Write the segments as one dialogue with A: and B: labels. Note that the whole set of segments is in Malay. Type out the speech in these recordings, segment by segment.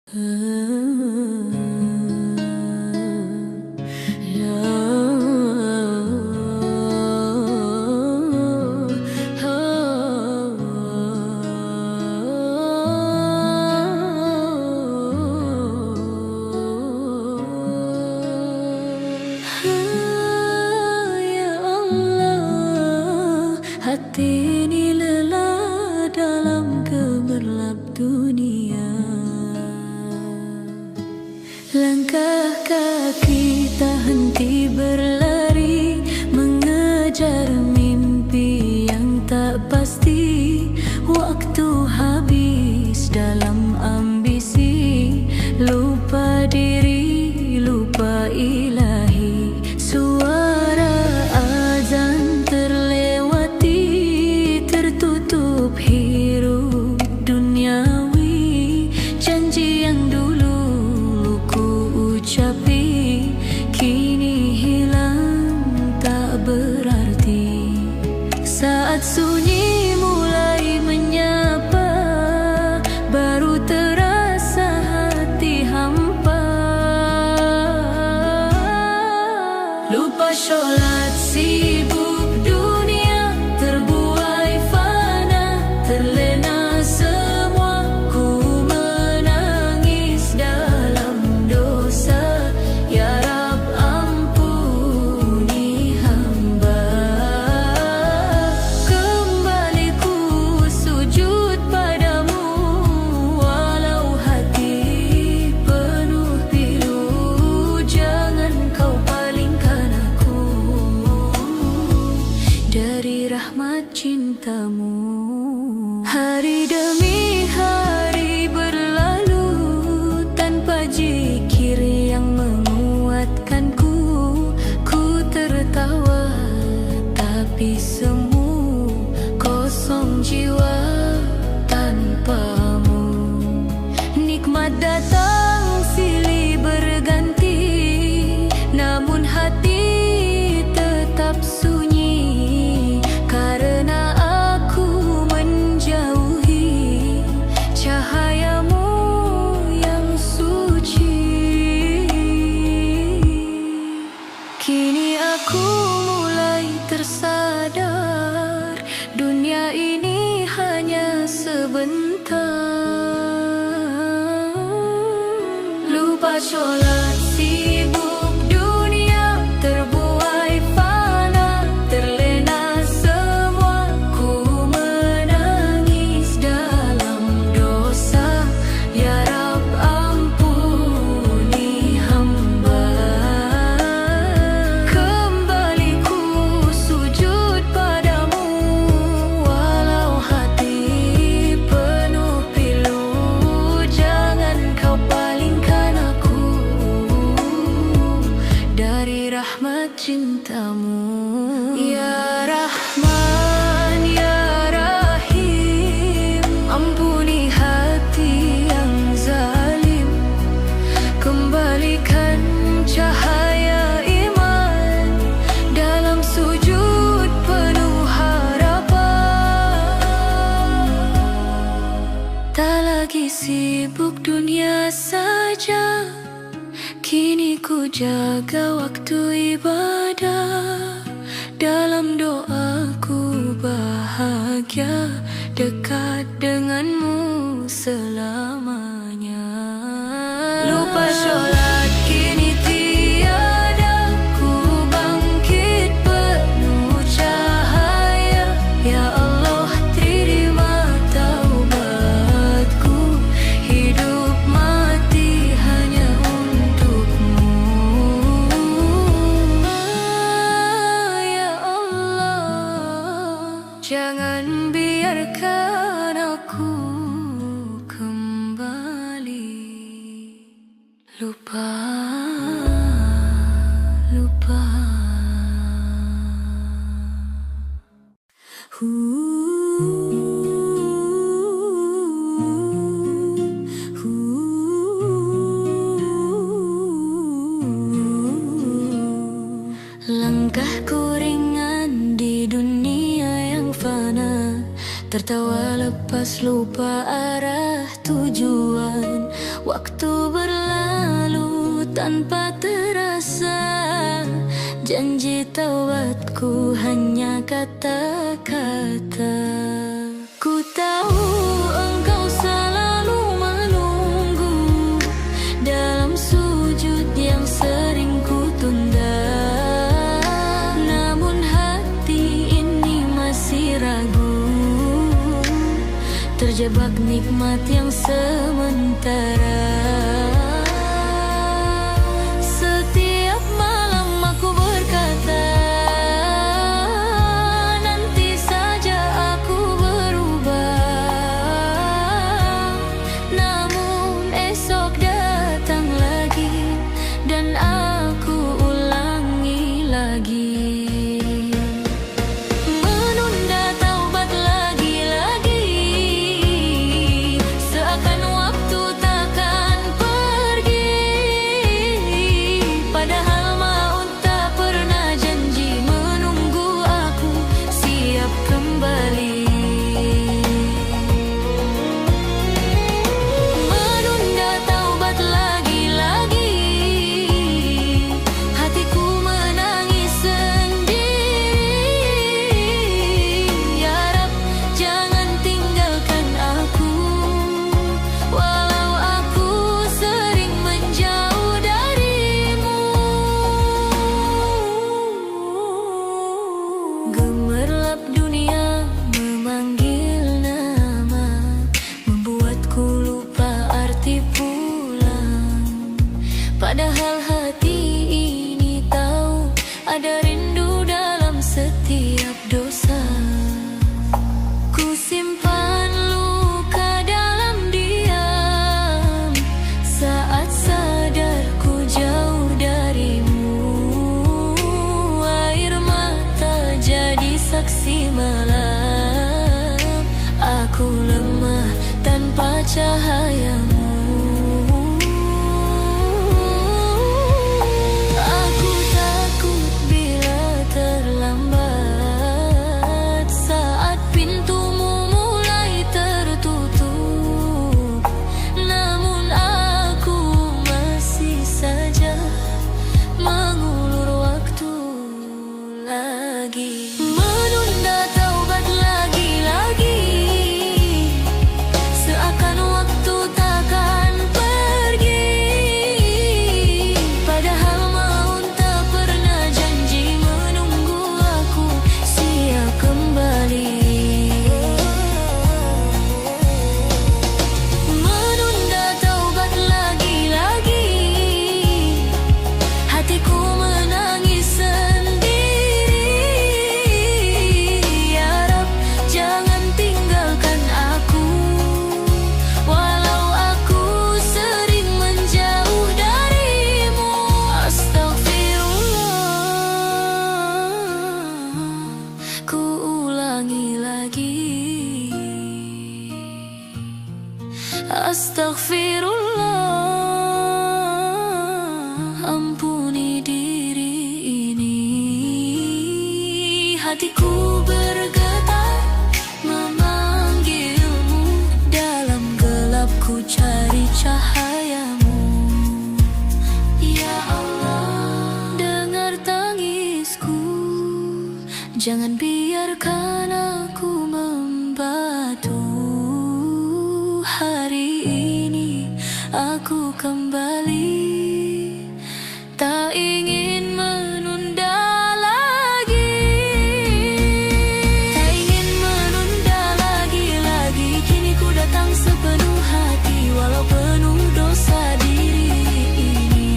A: Hati ini lelah dalam gemerlap dunia. Langkah kaki tak henti berlari, mengejar mimpi yang tak pasti. Waktu habis dalam ambisi, lupa diri, lupa ilahi. Suara azan terlewati, tertutup hirup duniawi. Janji yang dulu ku ucapi, kini hilang tak berarti. Saat sunyi mulai menyapa, baru terasa hati hampa. Lupa sholat, sibuk dunia, terbuai fana, terlena semua. Ku menangis dalam dosa, ya Rab ampuni hamba. Kembali ku sujud padamu, walau hati penuh pilu. Jangan kau palingkan aku dari rahmat cintamu. Hari demi hari berlalu tanpa zikir yang menguatkanku. Ku tertawa tapi semu, kosong jiwa tanpamu. Nikmat datang silih berganti, namun hati tetap sunyi. Karena aku menjauhi cahayamu yang suci. Kini aku mulai tersadar, dunia ini hanya sebentar. Lupa sholat, sibuk dunia, terbuai fana, terlena semua. Ku menangis dalam dosa, ya Rab ampuni hamba. Kembali ku sujud padamu, walau hati penuh pilu. Jangan kau palingkan aku dari rahmat cintamu. Ya Rahman, Ya Rahim, ampuni hati yang zalim. Kembalikan cahaya iman dalam sujud penuh harapan. Tak lagi sibuk dunia saja, kini ku jaga waktu ibadah. Dalam doaku bahagia, dekat denganmu selamanya. Lupa sholat kini tiada, ku bangkit penuh cahaya. Ya Allah terima taubatku, hidup mati hanya untukmu. Ya Allah, jangan biarkan aku kembali. Lupa, lupa. Langkahku ringan di dunia yang fana, tertawa lepas lupa arah tujuan. Waktu berlalu tanpa terasa, janji taubatku hanya kata-kata. Ku tahu engkau selalu menunggu dalam sujud yang sering ku tunda. Namun hati ini masih ragu, terjebak nikmat yang sementara. Setiap malam aku berkata, nanti saja aku berubah. Namun esok datang lagi dan aku ulangi lagi. Gemerlap dunia memanggil nama, membuatku lupa arti pulang. Padahal hati ini tahu ada rindu dalam setiap dosa. Ku simpan luka dalam diam, saat sadar ku jauh darimu. Air mata jadi saksi malam, aku lemah tanpa cahayamu. Aku takut bila terlambat, saat pintumu mulai tertutup. Namun aku masih saja mengulur waktu lagi. Menunda taubat lagi-lagi, seakan waktu takkan pergi. Padahal maut tak pernah janji menunggu aku siap kembali. Menunda taubat lagi-lagi, hatiku menangis sendiri. Ya Rab, jangan tinggalkan aku, walau aku sering menjauh darimu. Astagfirullah, ku ulangi lagi. Astagfirullah, ampuni diri ini. Hatiku bergetar memanggilmu, dalam gelap ku cari cahayamu. Ya Allah, dengar tangisku, jangan biarkan aku membatu. Hari ini aku kembali, tak ingin menunda lagi. Tak ingin menunda lagi-lagi, kini ku datang sepenuh hati, walau penuh dosa diri ini.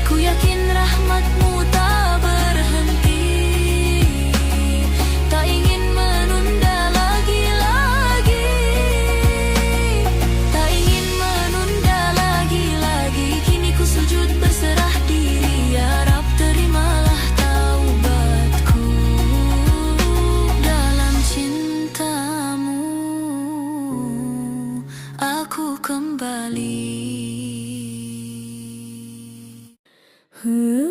A: Ku yakin rahmat-Mu tak berhenti. Tak ingin menunda lagi-lagi, tak ingin menunda lagi-lagi. Kini ku sujud berserah diri. Ya Rab, terimalah taubatku. Dalam cinta-Mu aku kembali. Hmm.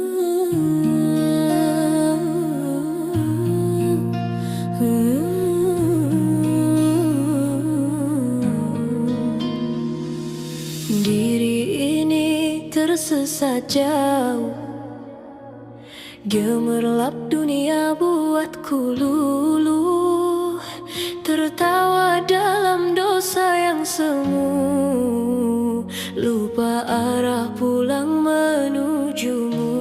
A: Diri ini tersesat jauh, gemerlap dunia buatku luluh, tertawa dalam dosa yang semu, lupa arah pulang menujumu.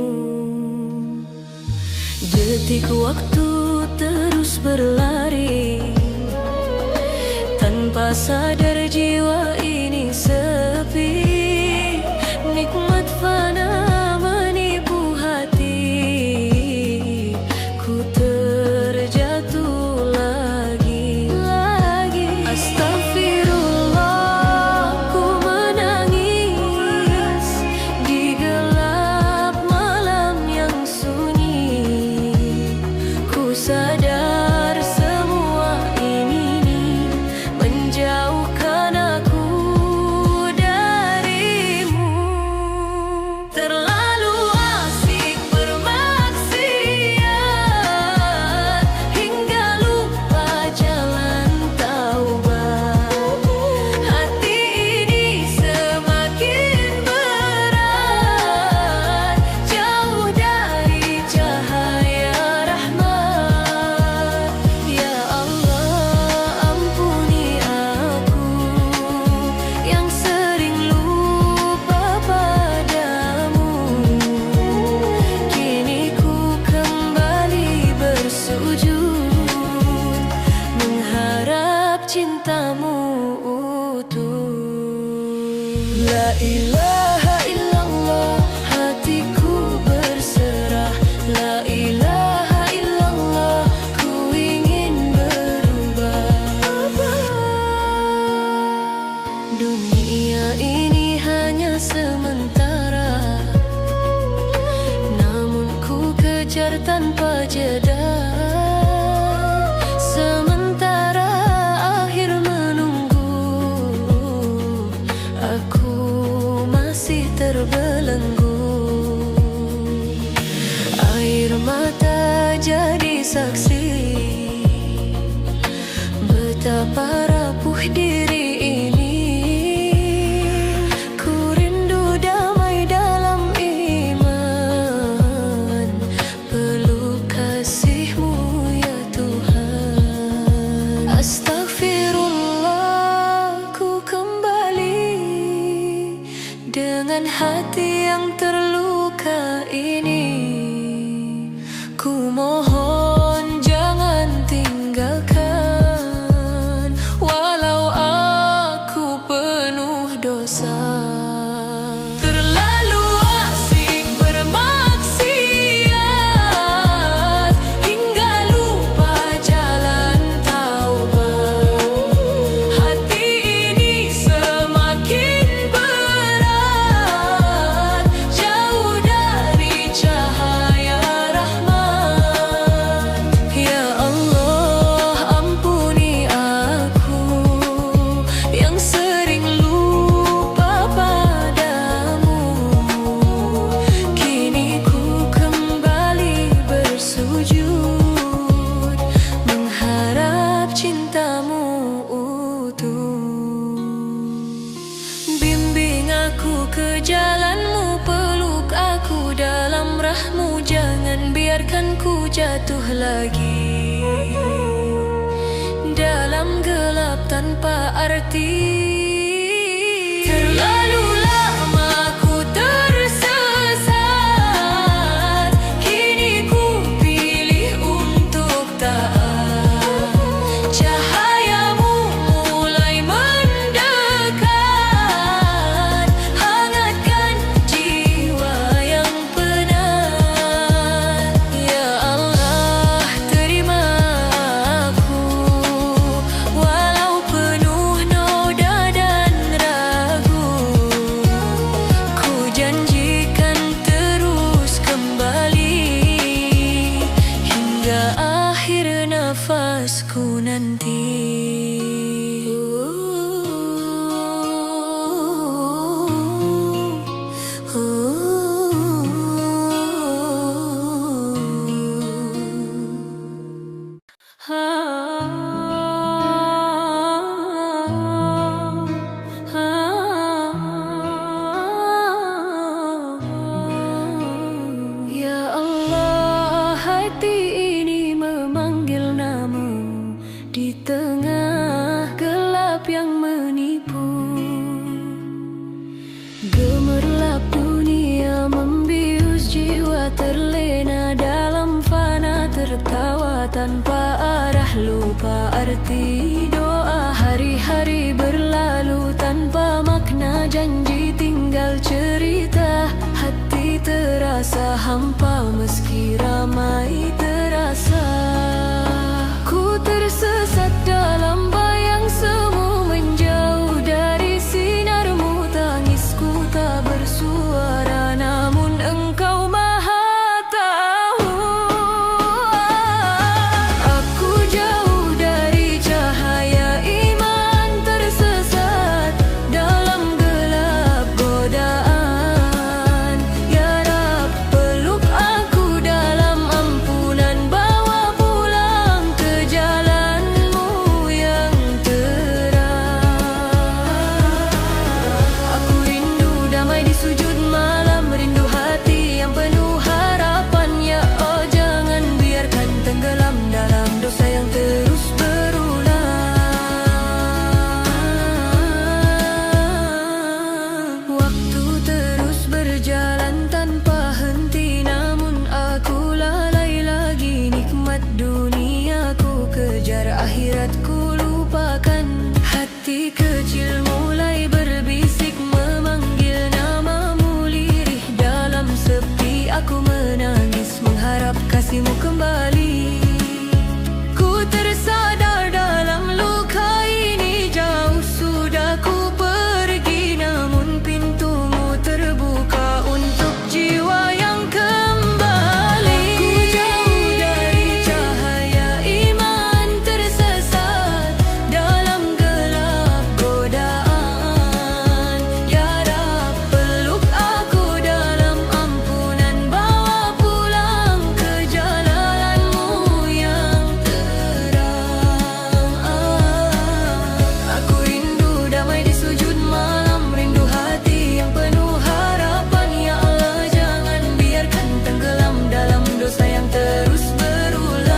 A: Detik waktu terus berlari, tanpa sadar jiwa ini sepi. Nikmat fana menipu hati, ku terjatuh lagi. Astagfirullah, ku menangis di gelap malam yang sunyi. Ku sadar semua ini menjauhkan aku darimu. Terlalu asik bermaksiat hingga lupa jalan taubat. Hati ini semakin berat, jauh dari cahaya rahmat. Ya Allah, ampuni aku yang sering lupa padamu. Kini ku kembali bersujud, mengharap cintamu utuh. La ilaha illallah, hatiku berserah. La ilaha illallah, ku ingin berubah. Dunia ini hanya sementara, namun ku kejar tanpa jeda. Sementara akhir menunggu, aku masih terbelenggu. Air mata jadi saksi betapa rapuh diri ini. Ku rindu damai dalam iman, peluk kasih-Mu ya Tuhan. Astagfirullah, ku kembali dengan hati yang terluka ini. Ku mohon jangan tinggalkan, walau aku penuh dosa. Terlalu asik bermaksiat hingga lupa jalan taubat. Hati ini semakin berat, jauh dari cahaya rahmat. Ya Allah, ampuni aku yang sering lupa padamu. Kini ku kembali bersujud, mengharap cintamu utuh. Bimbing aku ke jalan-Mu, peluk aku dalam rahmu. Jangan biarkan ku jatuh lagi dalam gelap tanpa arti. Terlalu lama ku tersesat, kini ku pilih untuk taat. Cahaya-Mu mulai mendekat, hangatkan jiwa yang penat. Ya Allah, terima aku walau penuh noda janji tinggal cerita. Hati terasa hampa meski ramai terasa. Ku tersesat dalam bayang semu, menjauh dari sinarmu. Tangisku tak bersuara, namun engkau maha tahu. Aku jauh dari cahaya iman, tersesat dalam gelap godaan. Ya Rab, peluk aku dalam ampunan, bawa pulang ke jalanmu yang terang. Aku rindu damai di sujud malam, rindu hati yang penuh harapan. Ya Allah, jangan biarkan tenggelam dalam dosa yang terus berulang. Waktu terus berjalan tanpa henti, namun aku lalai lagi. Nikmat dunia ku kejar, akhiratku lupakan. Hati kecil mulai berbisik, memanggil namamu lirih. Dalam sepi aku menangis, mengharap kasihmu kembali. Ku tersadar dalam luka ini, jauh sudah ku pergi, namun pintumu terbuka untuk jiwa yang kembali. Aku jauh dari cahaya iman, tersesat dalam gelap godaan. Ya Rab, peluk aku dalam ampunan, bawa pulang ke jalanmu yang terang. Aku rindu damai di sujud malam, rindu hati yang penuh harapan. Ya Allah, jangan biarkan tenggelam dalam dosa yang terus berulang.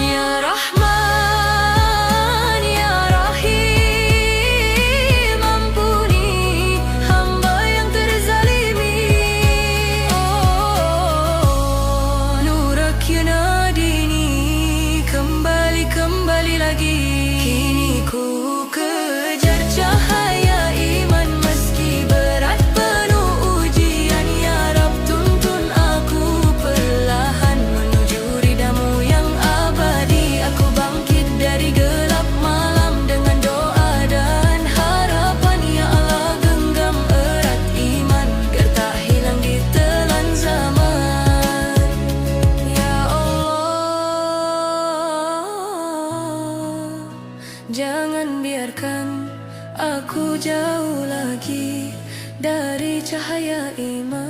A: Ya Rahman, Ya Rahim, ampuni hamba yang terzalimi. Oh, nurak yunadini, kembali lagi. Kini ku kejar cahaya iman, meski berat penuh ujian. Ya Rab, tuntun aku perlahan menuju ridamu yang abadi. Aku bangkit dari gelap malam dengan doa dan harapan. Ya Allah, genggam erat iman, biar tak hilang di telan zaman. Ya Allah, jangan biarkan aku jauh lagi dari cahaya iman.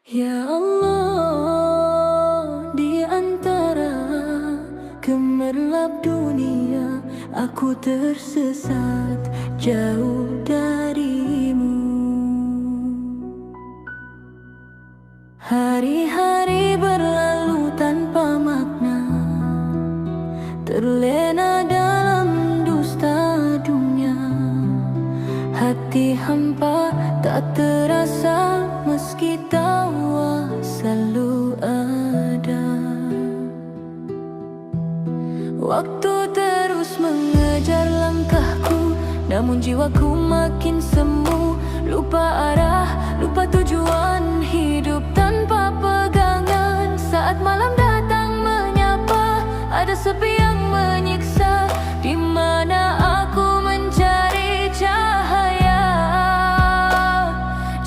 A: Ya Allah, di antara gemerlap dunia, aku tersesat jauh darimu. Hari-hari berlalu tanpa makna, terlena dalam dusta dunia. Hati hampa tak terasa, meski tawa selalu ada. Waktu terus mengejar langkahku, namun jiwaku makin semu. Lupa arah, lupa tujuan, hidup tanpa pegangan. Saat malam datang menyapa, ada sepi yang menyiksa. Di mana aku mencari cahaya,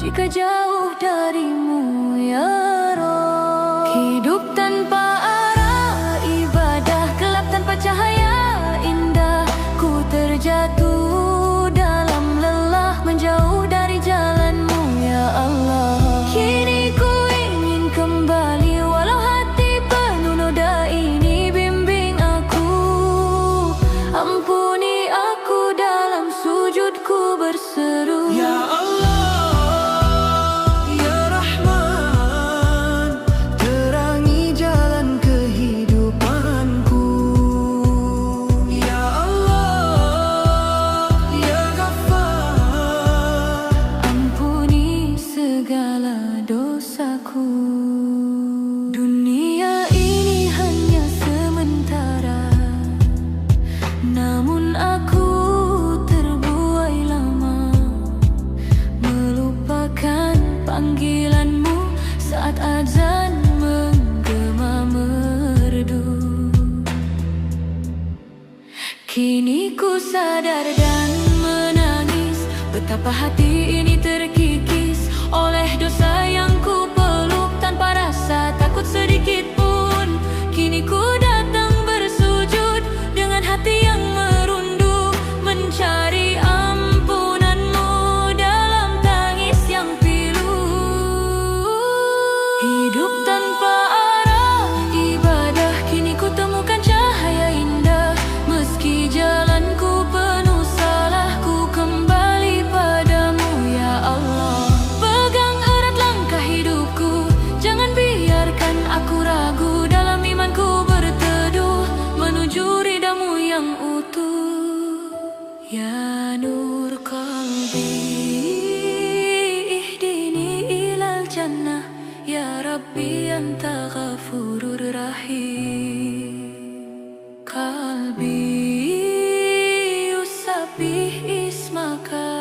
A: jika jauh darimu ya Rabb. Hidup tanpa arah, ibadah gelap tanpa cahaya indah. Ku terjatuh dalam lelah, menjauh dari jalanmu ya Allah. Kini ku ingin kembali, walau hati penuh noda ini. Bimbing aku sadar dan menangis, betapa hati ini terkikis oleh dosa yang ku peluk tanpa rasa takut sedikit pun. Kini ku datang bersujud dengan hati yang merunduk, mencari ampunanmu dalam tangis yang pilu. Hidup tanpa arah ibadah, kini ku temukan cahaya indah. Meski jalanku penuh salah, ku kembali padamu ya Allah. Pegang erat langkah hidupku, jangan biarkan aku ragu. Dalam imanku berteduh menuju ridhamu yang utuh. Ya nur qalbi ihdini ilal jannah, ya Rabbi anta ghafurur rahim. Qalbi yusabbih ismaka,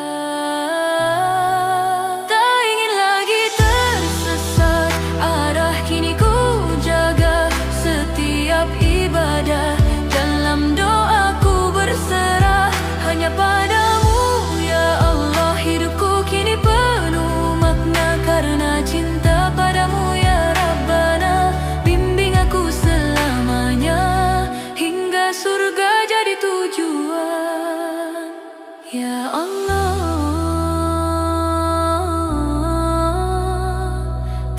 A: tak ingin lagi tersesat arah. Kini ku jaga setiap ibadah, dalam doaku berserah hanya padamu ya Allah. Hidupku kini penuh makna karena cinta padamu ya Rabbana. Bimbing aku selamanya hingga surga jadi tujuan ya Allah.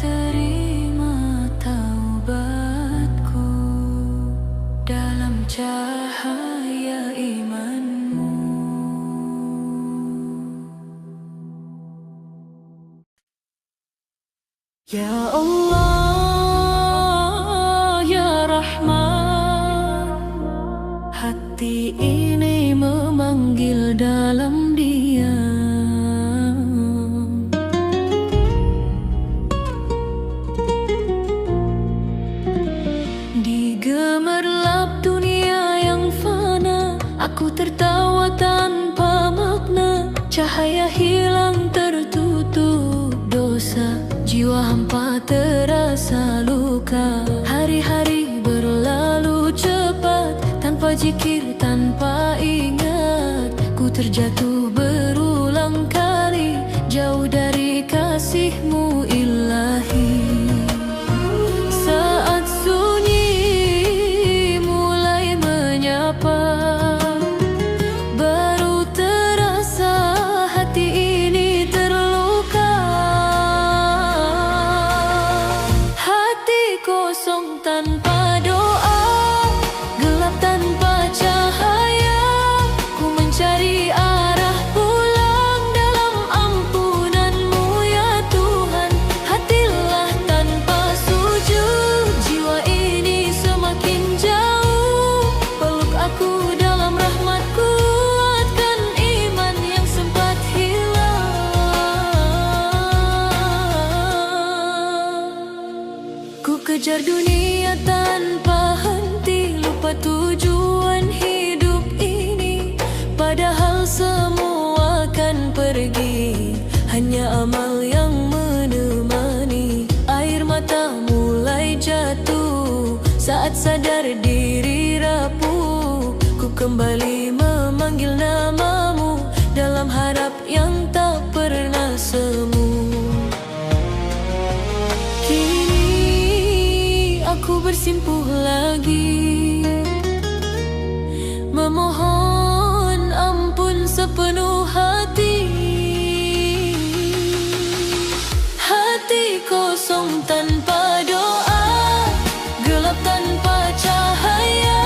A: Terima taubatku dalam cahaya imanmu. Ya Allah ya Rahman, hati ini memanggil dalam diam. Di gemerlap dunia yang fana, aku tertawa tanpa makna. Cahaya hilang tertutup dosa, jiwa hampa terasa luka. Hari-hari berlalu cepat, tanpa zikir, tanpa ingat. Ku terjatuh berulang kali, jauh dari kasih-Mu ilahi. Saat sunyi mulai menyapa, baru terasa hati ini terluka. Hati kosong tanpa doa, gelap tanpa cahaya. Ku mencari arah pulang dalam ampunan-Mu ya Tuhan. Hatilah tanpa sujud, jiwa ini semakin jauh. Peluk aku dalam rahmat, kuatkan iman yang sempat hilang. Ku kejar dunia tanpa henti, lupa tujuan hidup ini. Padahal semua akan pergi, hanya amal yang menemani. Air mata mulai jatuh saat sadar diri rapuh. Ku kembali memanggil namamu dalam harap yang tak pernah semu. Kini aku bersimpuh lagi, memohon ampun sepenuh hati. Hati kosong tanpa doa, gelap tanpa cahaya.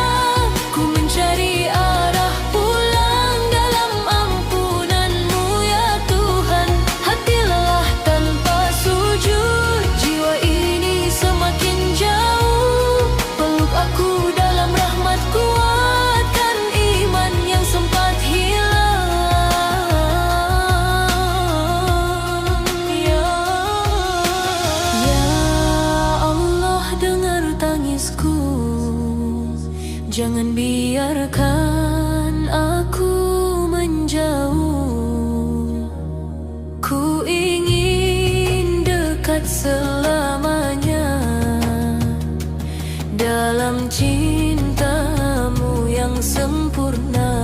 A: Ku mencari arah pulang dalam ampunan-Mu ya Tuhan. Hatilah tanpa sujud, jiwa ini semakin jauh. Peluk aku dalam rahmat, kuatkan iman yang sempat hilang. Ya Allah, dengar tangisku, jangan biarkan aku menjauh. Ku ingin dekat selamanya dalam cinta-Mu yang sempurna.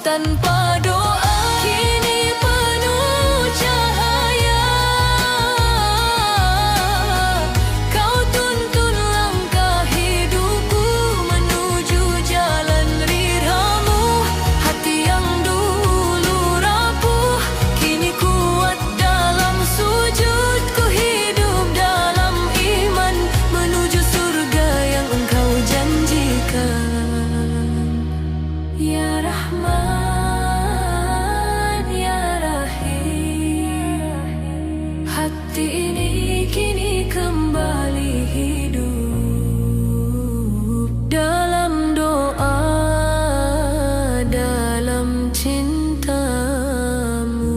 A: tanpa doa. Kini penuh cahaya, Kau tuntun langkah hidupku menuju jalan ridha-Mu. Hati yang dulu rapuh kini kuat dalam sujud. Ku hidup dalam iman menuju surga yang Engkau janjikan. Ya Rahman, Ya Rahim, hati ini kini kembali hidup dalam doa, dalam cinta-Mu.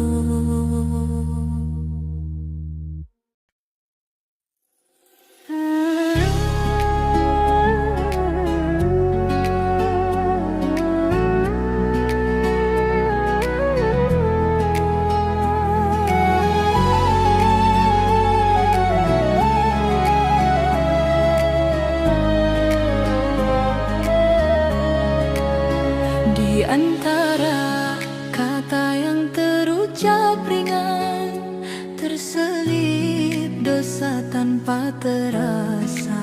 A: Di antara kata yang terucap ringan, terselip dosa tanpa terasa.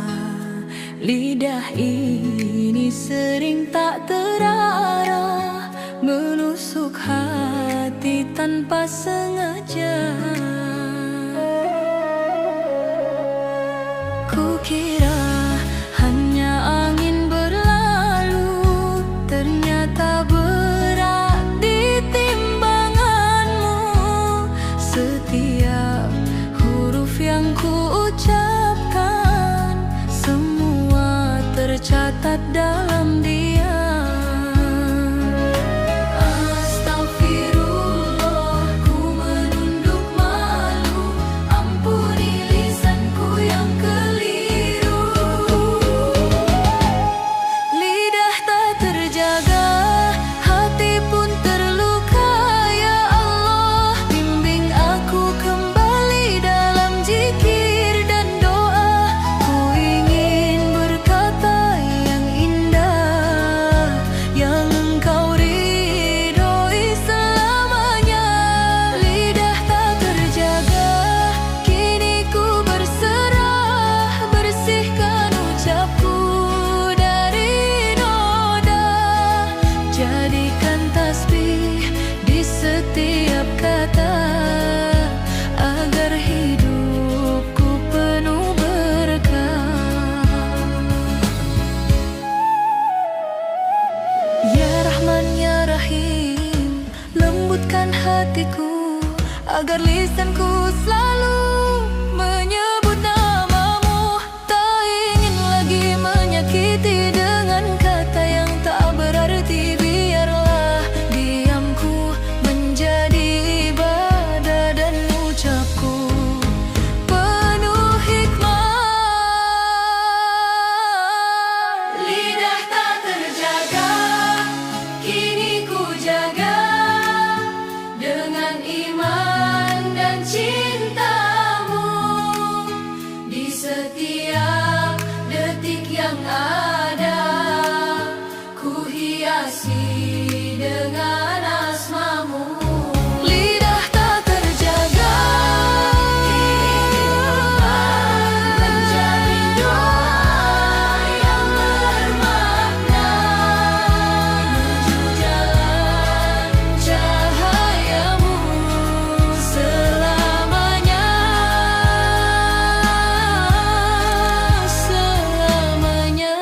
A: Lidah ini sering tak terarah, menusuk hati tanpa sengaja. Kukira hanya angin berlalu, ternyata berat di timbangan-Mu. Setiap huruf yang ku ucapkan, semua tercatat dalam diam. Astagfirullah, ku menunduk malu, ampuni lisanku yang keliru. Lidah tak terjaga, hati pun terluka. Ya Allah, bimbing aku kembali dalam zikir dan doa. Ku ingin berkata yang indah, yang Engkau ridhoi selamanya. Lidah tak terjaga, kini ku berserah, bersihkan ucapku dari noda. Jadikan tasbih di setiap kata, agar hidupku penuh berkah. Ya Rahman, Ya Rahim, lembutkan hatiku, agar lisanku selalu menyebut nama-Mu. Tak ingin lagi menyakiti dengan kata yang tak berarti. Biarlah diamku menjadi ibadah dan ucapku penuh hikmah. Lidah tak terjaga, kini ku jaga dengan iman dan cinta-Mu. Di setiap detik yang ada, ku hiasi dengan asma-Mu. Lidah tak terjaga, menjadi doa yang bermakna, menuju jalan cahaya-Mu selamanya, selamanya.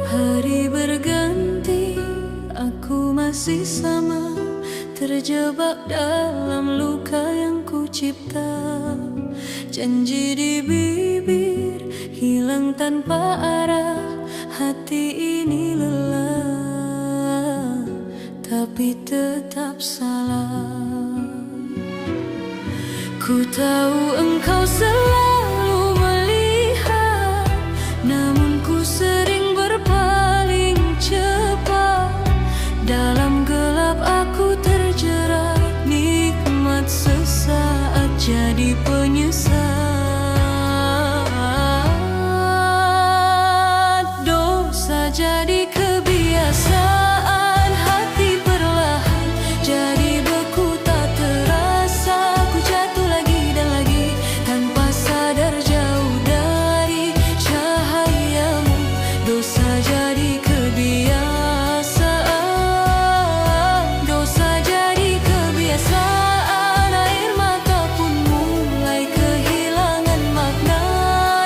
A: Hari berganti, aku masih sama, terjebak dalam luka yang ku cipta. Janji di bibir hilang tanpa arah, hati ini lelah, tapi tetap salah. Ku tahu engkau selalu melihat, namun ku sering berpaling cepat. Dalam gelap aku terjerat, nikmat sesaat jadi penyesat. Dosa jadi kebiasaan, hati perlahan jadi beku tak terasa. Ku jatuh lagi dan lagi tanpa sadar jauh dari cahayamu. Dosa jadi kebiasaan, dosa jadi kebiasaan. Air mata pun mulai kehilangan makna.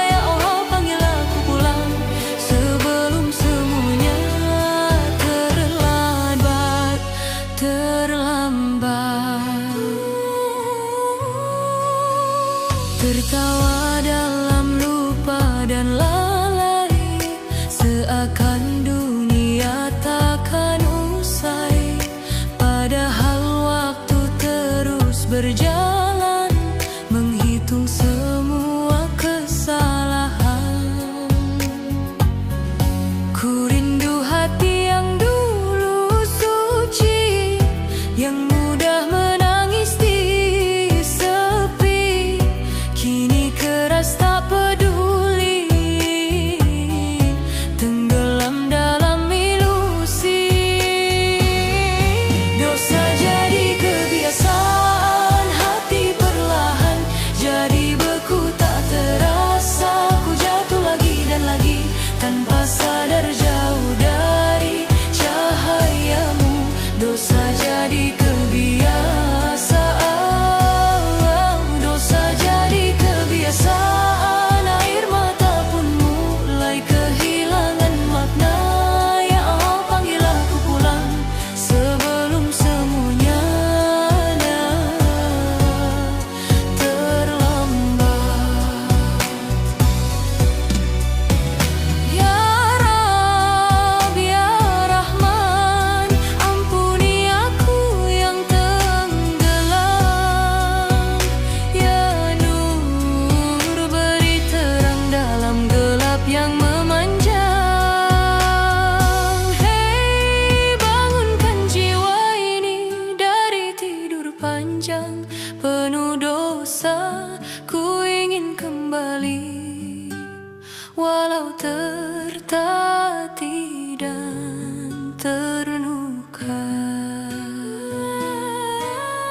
A: Ya Allah, panggil aku pulang sebelum semuanya terlambat. Tertawa dalam lupa dan lalai, seakan dunia takkan usai. Padahal waktu terus berjalan, menghitung semua kesalahan. Ku rindu hati yang dulu suci, yang mudah menangis di sepi. Kini keras tak peduli, tenggelam dalam ilusi. Dosa jadi kebiasaan, hati perlahan jadi beku tak terasa. Ku jatuh lagi dan lagi tanpa sadar jauh dari cahayamu. Dosa jadi kebiasaan, dosa jadi kebiasaan. Air mata pun mulai kehilangan makna. Ya Allah, panggil aku pulang sebelum semuanya terlambat. Ya Rabb, ya Rahman, ampuni aku yang tenggelam. Ya Nur, beri terang dalam gelap yang memanjang. Hei, bangunkan jiwa ini dari tidur panjang penuh dosa. Ku ingin kembali walau tertatih dan terluka.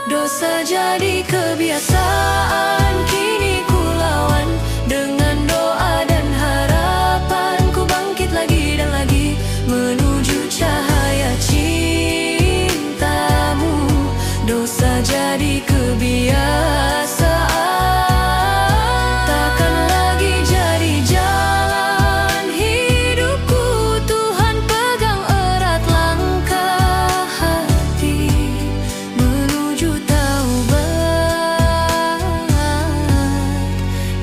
A: Dosa jadi kebiasaan, kini ku lawan dengan doa dan harapan. Ku bangkit lagi dan lagi menuju cahaya cintamu. Dosa jadi kebiasaan, takkan lagi jadi jalan hidupku. Tuhan pegang erat langkah hati menuju taubat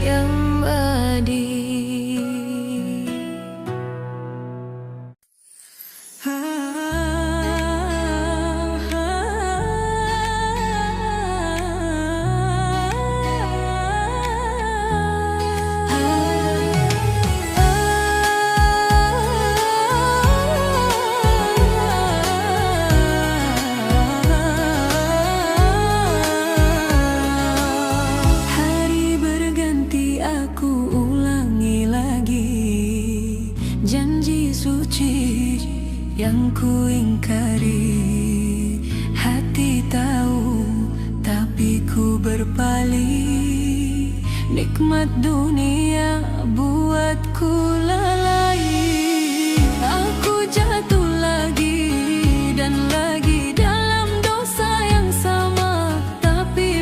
A: yang abadi. Hari berganti aku ulangi lagi janji suci yang ku ingkari. Hati tahu tapi ku berpaling. Nikmat dunia buatku lalai. Aku jatuh lagi dan lagi dalam dosa yang sama, tapi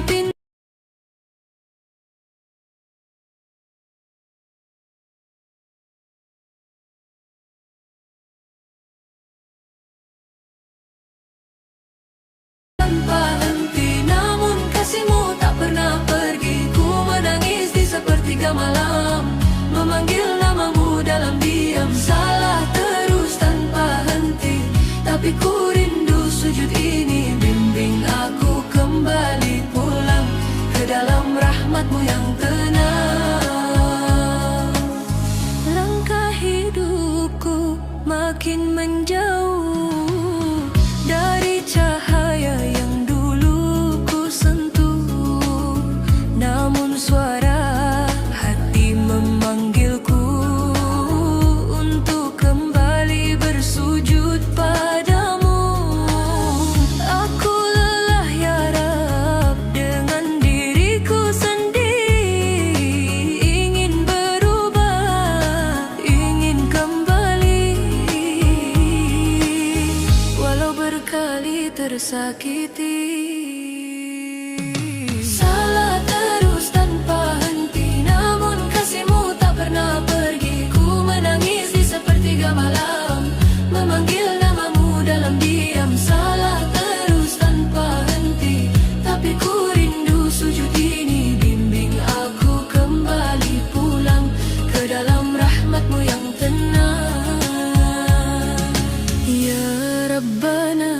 A: tanpa henti. Namun kasihmu tak pernah pergi. Ku menangis di sepertiga malam, memanggil namamu dalam diri. makin menjauh dari cahaya yang dulu ku sentuh. Namun suara hati memanggilku untuk kembali bersujud padamu. Aku lelah ya Rab dengan diriku sendiri, ingin berubah, ingin kembali. Walau berkali tersakiti, salah terus tanpa henti, namun kasih-Mu tak pernah pergi. Ku menangis di sepertiga malam, memanggil nama-Mu dalam diam. Salah terus tanpa henti, tapi ku rindu sujud ini. Bimbing aku kembali pulang ke dalam rahmat-Mu yang tenang. Ya Rabbana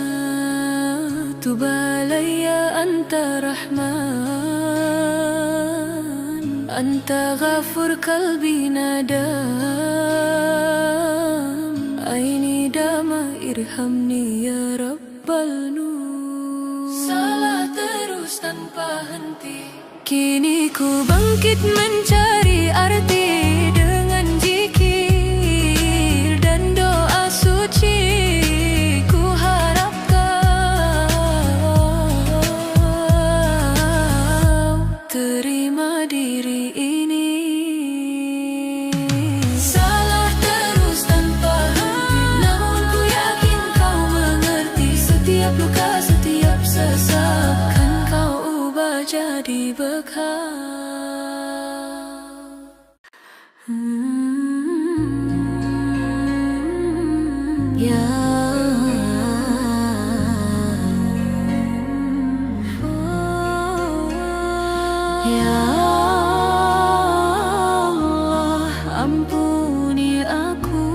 A: tub alayya anta rahman, anta ghafur qalbi nadam, aini dama irhamni ya Rabbal nur. Salah terus tanpa henti, kini ku bangkit mencari arti dengan zikir dan doa suci. Ku harap Kau terima diri ini. Salah terus tanpa henti, namun ku yakin Kau mengerti. Setiap luka, setiap sesak kan Kau ubah jadi bekal. Ya Allah, ampuni aku.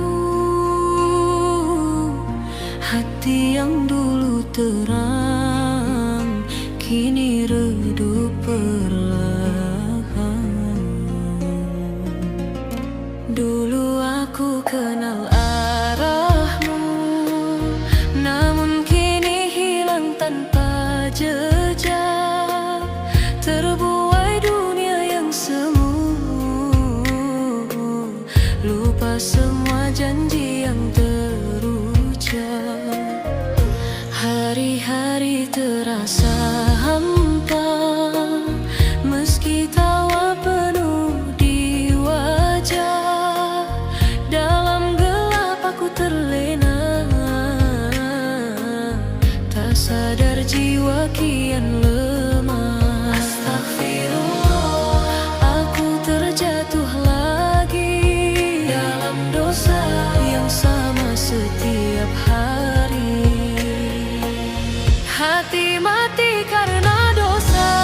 A: Hati yang dulu terang kini redup perlahan. Dulu aku kenal arah-Mu, namun kini hilang tanpa jejak. Terbuai dunia yang semu, lupa semua janji yang terucap. Hari-hari terasa hampa, meski tawa penuh di wajah. Dalam gelap aku terlena, tak sadar jiwa kian lemah. Astagfirullah, aku terjatuh lagi dalam dosa yang sama setiap hari. Hati mati karena dosa,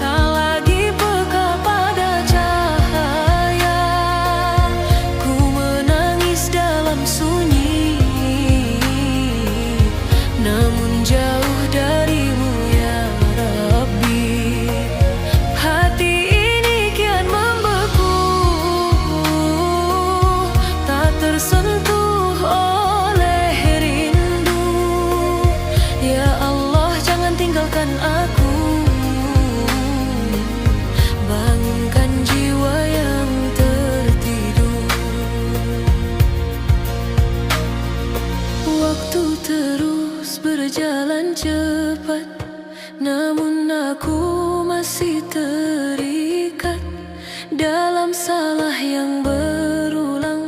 A: tak lagi peka pada cahaya. Ku menangis dalam sunyi, namun jauh dari-Mu ya Rabbi. Hati ini kian membeku, tak tersentuh oleh rindu. Ya Allah, jangan tinggalkan aku, bangunkan jiwa yang tertidur. Waktu terus berjalan cepat, namun aku masih terikat dalam salah yang berulang.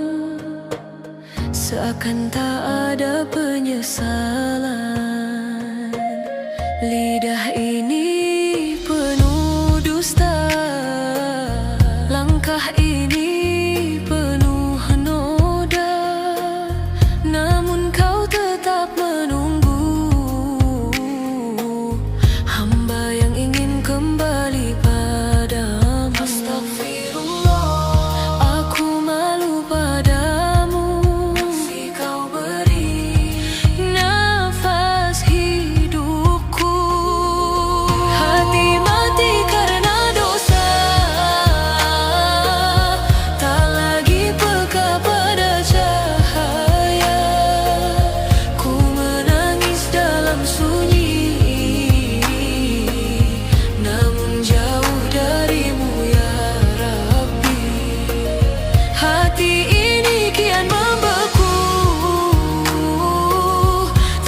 A: Seakan tak ada penyesalan. Lidah ini penuh dusta, langkah ini penuh noda, namun Kau tetap menunggu. Hamba yang ingin kembali padamu. Astagfirullah, aku malu padamu. Masih Kau beri nafas hidupku. hati ini kian membeku,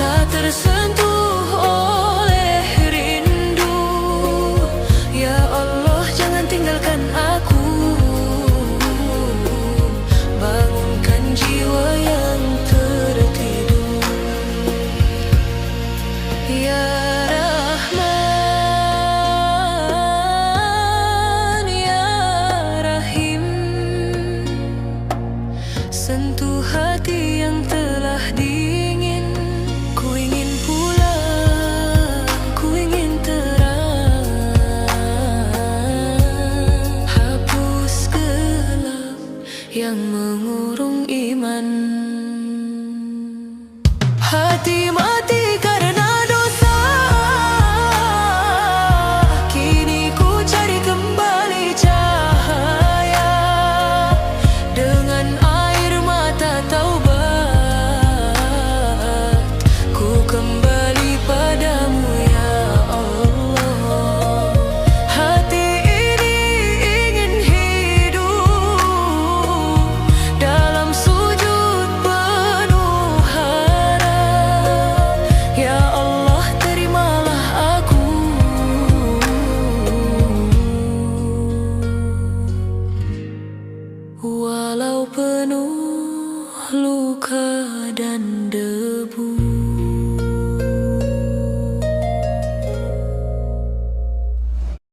A: tak tersentuh oleh rindu. Ya Allah, jangan tinggalkan aku, bangunkan jiwa yang tertidur. Ya Rahman, Ya Rahim, sentuh hati yang telah dingin. Ku ingin pulang, ku ingin terang, hapus gelap yang mengurung iman.